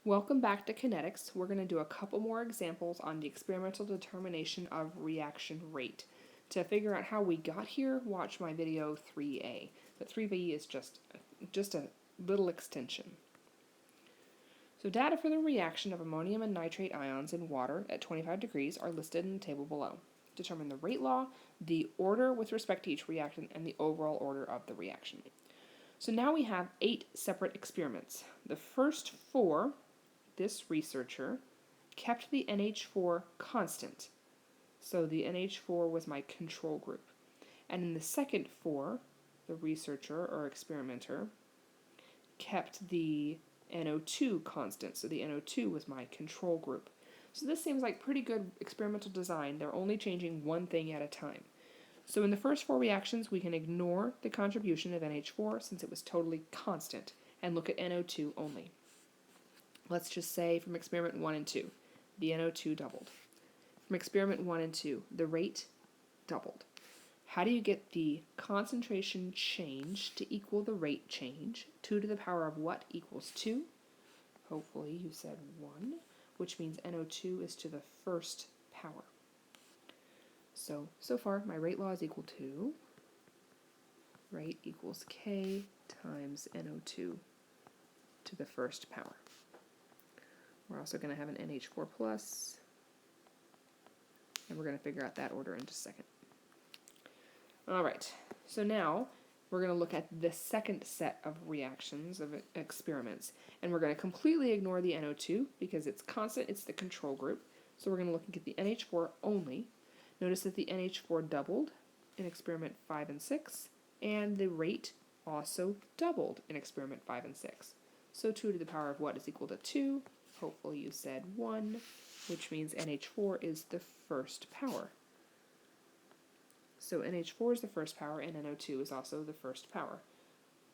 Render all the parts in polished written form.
Welcome back to Kinetics. We're going to do a couple more examples on the experimental determination of reaction rate. To figure out how we got here, watch my video 3a. But 3b is just a little extension. So data for the reaction of ammonium and nitrate ions in water at 25 degrees are listed in the table below. Determine the rate law, the order with respect to each reactant, and the overall order of the reaction. So now we have 8 separate experiments. The first 4, this researcher kept the NH4 constant. So the NH4 was my control group. And in the second 4, the researcher or experimenter kept the NO2 constant. So the NO2 was my control group. So this seems like pretty good experimental design. They're only changing one thing at a time. So in the first 4 reactions, we can ignore the contribution of NH4 since it was totally constant and look at NO2 only. Let's just say from experiment 1 and 2, the NO2 doubled. From experiment 1 and 2, the rate doubled. How do you get the concentration change to equal the rate change? 2 to the power of what equals 2? Hopefully you said 1, which means NO2 is to the first power. So far my rate law is equal to rate equals K times NO2 to the first power. We're also going to have an NH4 plus, and we're going to figure out that order in just a second. Alright, so now we're going to look at the second set of reactions, of experiments, and we're going to completely ignore the NO2 because it's constant, it's the control group. So we're going to look at the NH4 only. Notice that the NH4 doubled in experiment 5 and 6, and the rate also doubled in experiment 5 and 6. So 2 to the power of what is equal to 2? Hopefully you said 1, which means NH4 is the first power. So NH4 is the first power, and NO2 is also the first power.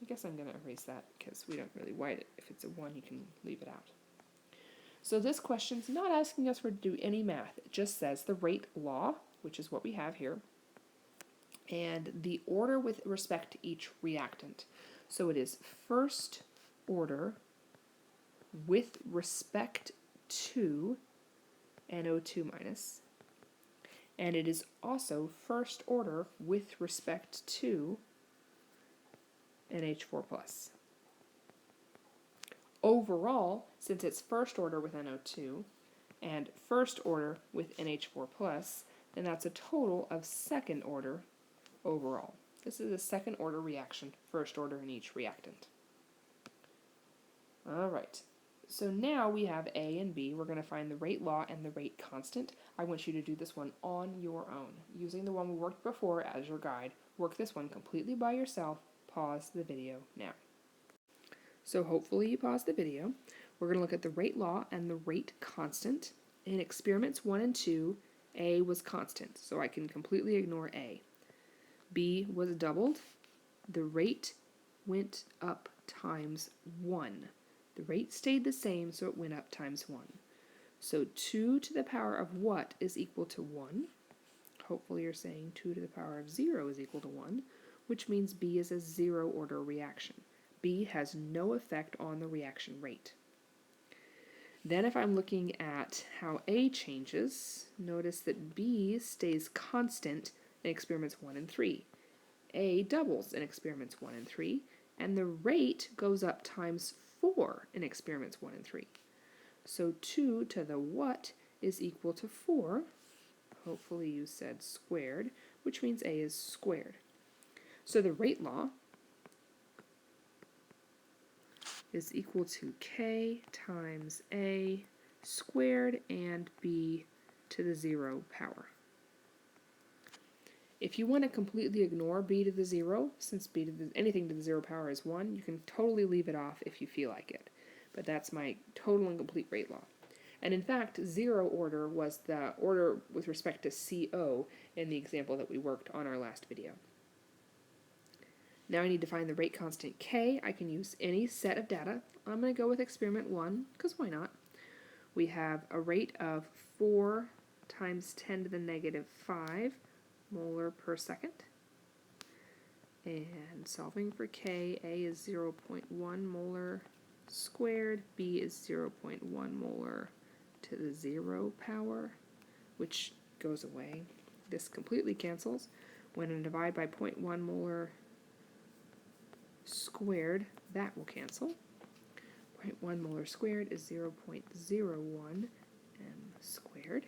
I guess I'm going to erase that because we don't really write it. If it's a 1, you can leave it out. So this question's not asking us to do any math. It just says the rate law, which is what we have here, and the order with respect to each reactant. So it is first order with respect to NO2 minus, and it is also first order with respect to NH4 plus. Overall, since it's first order with NO2 and first order with NH4 plus, then that's a total of second order overall. This is a second order reaction, first order in each reactant. Alright. So now we have A and B. We're going to find the rate law and the rate constant. I want you to do this one on your own. Using the one we worked before as your guide, work this one completely by yourself. Pause the video now. So hopefully you paused the video. We're going to look at the rate law and the rate constant. In experiments 1 and 2, A was constant, so I can completely ignore A. B was doubled. The rate went up times 1. The rate stayed the same, so it went up times 1. So 2 to the power of what is equal to 1? Hopefully you're saying 2 to the power of 0 is equal to 1, which means B is a zero-order reaction. B has no effect on the reaction rate. Then if I'm looking at how A changes, notice that B stays constant in experiments 1 and 3. A doubles in experiments 1 and 3, and the rate goes up times 4 in experiments 1 and 3. So 2 to the what is equal to 4. Hopefully you said squared, which means A is squared. So the rate law is equal to K times A squared and B to the 0 power. If you want to completely ignore B to the 0, since anything to the 0 power is 1, you can totally leave it off if you feel like it. But that's my total and complete rate law. And in fact, 0 order was the order with respect to CO in the example that we worked on our last video. Now I need to find the rate constant K. I can use any set of data. I'm going to go with experiment 1, because why not? We have a rate of 4 times 10 to the negative 5 molar per second. And solving for K, A is 0.1 molar squared. B is 0.1 molar to the 0 power, which goes away. This completely cancels. When I divide by 0.1 molar squared, that will cancel. 0.1 molar squared is 0.01 m squared.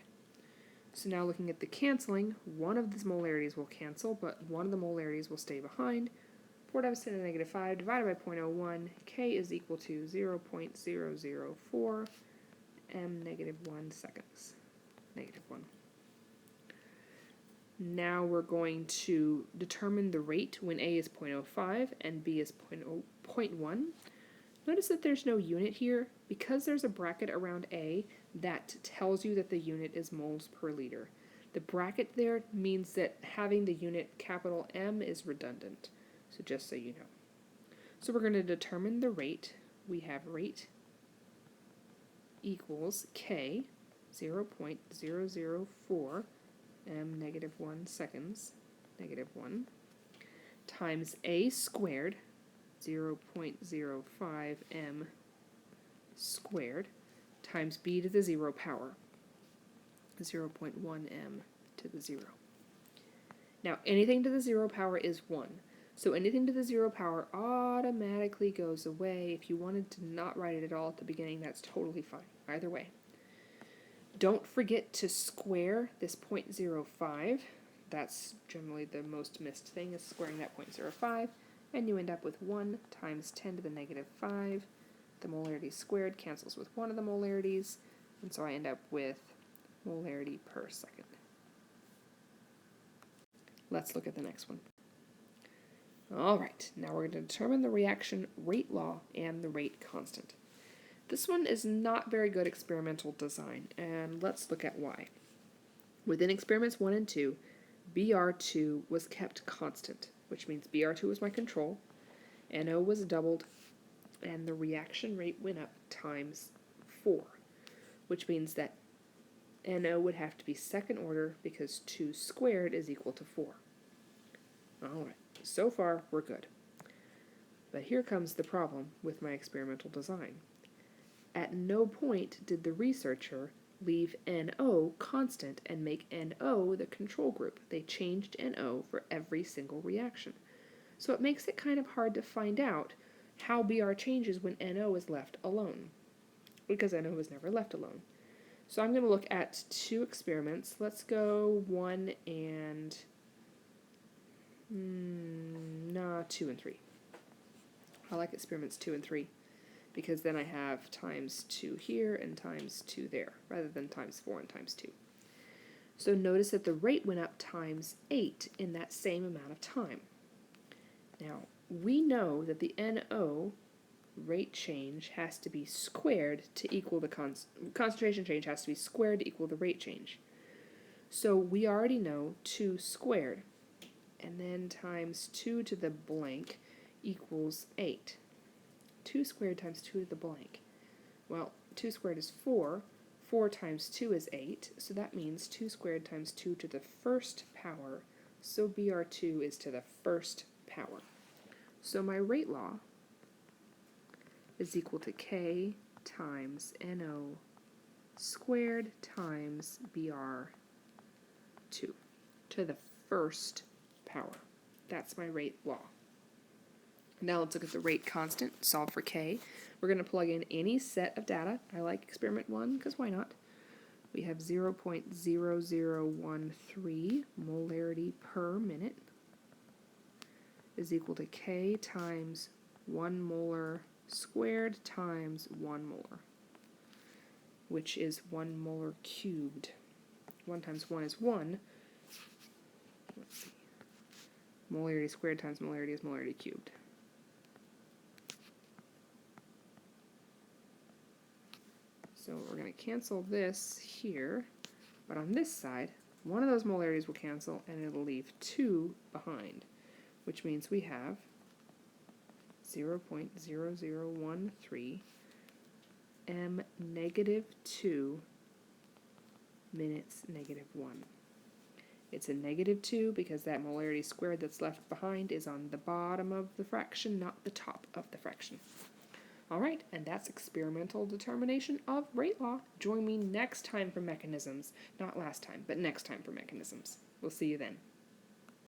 So now looking at the canceling, one of these molarities will cancel, but one of the molarities will stay behind. 4 times 10 to the negative 5 divided by 0.01, k is equal to 0.004 m negative 1 seconds. Negative 1. Now we're going to determine the rate when a is 0.05 and b is 0.1. Notice that there's no unit here. Because there's a bracket around a, that tells you that the unit is moles per liter. The bracket there means that having the unit capital M is redundant. So just so you know. So we're going to determine the rate. We have rate equals k, 0.004 m negative 1 seconds, negative 1, times a squared, 0.05 m squared, times b to the 0 power, 0.1 m to the 0. Now anything to the 0 power is 1. So anything to the 0 power automatically goes away. If you wanted to not write it at all at the beginning, that's totally fine. Either way. Don't forget to square this 0.05. That's generally the most missed thing, is squaring that 0.05. And you end up with 1 times 10 to the negative 5. The molarity squared cancels with one of the molarities. And so I end up with molarity per second. Let's look at the next one. Alright, now we're going to determine the reaction rate law and the rate constant. This one is not very good experimental design, and let's look at why. Within experiments 1 and 2, Br2 was kept constant, which means Br2 was my control, NO was doubled, and the reaction rate went up times 4, which means that NO would have to be second order because 2 squared is equal to 4. Alright, so far we're good. But here comes the problem with my experimental design. At no point did the researcher leave NO constant and make NO the control group. They changed NO for every single reaction. So it makes it kind of hard to find out how Br changes when NO is left alone, because NO was never left alone. So I'm going to look at 2 experiments. Let's go 1 and 2 and 3. I like experiments 2 and 3. Because then I have times 2 here and times 2 there, rather than times 4 and times 2. So notice that the rate went up times 8 in that same amount of time. Now, we know that the NO rate change has to be squared to equal the concentration change has to be squared to equal the rate change. So we already know 2 squared, and then times 2 to the blank equals 8. 2 squared times 2 to the blank. Well, 2 squared is 4. 4 times 2 is 8, so that means 2 squared times 2 to the first power, so Br2 is to the first power. So my rate law is equal to k times NO squared times Br2 to the first power. That's my rate law. Now let's look at the rate constant, solve for k. We're going to plug in any set of data. I like experiment 1 because why not? We have 0.0013 molarity per minute is equal to k times 1 molar squared times 1 molar, which is 1 molar cubed. 1 times 1 is 1. Let's see. Molarity squared times molarity is molarity cubed. So we're going to cancel this here, but on this side, one of those molarities will cancel and it'll leave 2 behind, which means we have 0.0013 m negative 2 minutes negative 1. It's a negative 2 because that molarity squared that's left behind is on the bottom of the fraction, not the top of the fraction. Alright, and that's experimental determination of rate law. Join me next time for mechanisms. Not last time, but next time for mechanisms. We'll see you then.